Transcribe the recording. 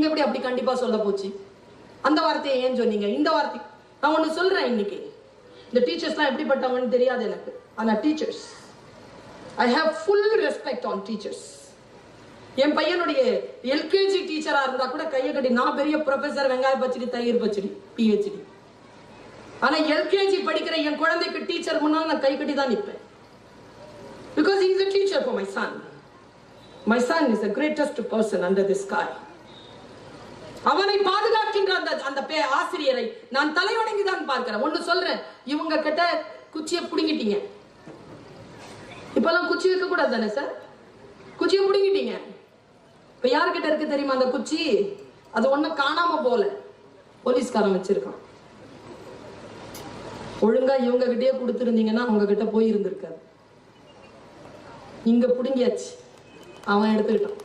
நீங்க எப்படி அப்படி கண்டிப்பா சொல்ல போச்சு? அந்த வார்த்தையை ஏன் சொன்னீங்க? இந்த வார்த்தை நான் ஒண்ணு சொல்றேன். இன்னைக்கு இந்த டீச்சர்ஸ்லாம் எப்படிப்பட்டவங்கன்னு தெரியாது எனக்கு. ஆனா teachers, I have full respect on teachers. என் பையனுடைய எல்கேஜி டீச்சரா இருந்தா கூட கையை கட்டி, நான் பெரிய ப்ரொஃபசர், வெங்காய பச்சடி, தயிர் பச்சடி, PhD. ஆனா எல்கேஜி படிக்கிற என் குழந்தைக்கு டீச்சர் முன்னால் நான் கை கட்டி தான் நிற்பேன். Because he is a teacher for my son. My son is the greatest person under the sky. அவனை பாதுகாக்கின்ற அந்த ஆசிரியரை நான் தலைவணங்கி தான் பார்க்கிறேன். ஒண்ணு சொல்றேன், இவங்க கிட்ட குச்சியை புடுங்கிட்டீங்க. இப்பெல்லாம் குச்சி வைக்க கூடாது தானே சார்? குச்சியை புடுங்கிட்டீங்க. இப்ப யாருக்கிட்ட இருக்கு தெரியுமா அந்த குச்சி? அது ஒண்ணு காணாம போல, போலீஸ்காரன் வச்சிருக்கான். ஒழுங்கா இவங்க கிட்டே கொடுத்துருந்தீங்கன்னா அவங்க கிட்ட போய் இருந்திருக்காரு. இங்க புடுங்கியாச்சு, அவன் எடுத்துக்கிட்டான்.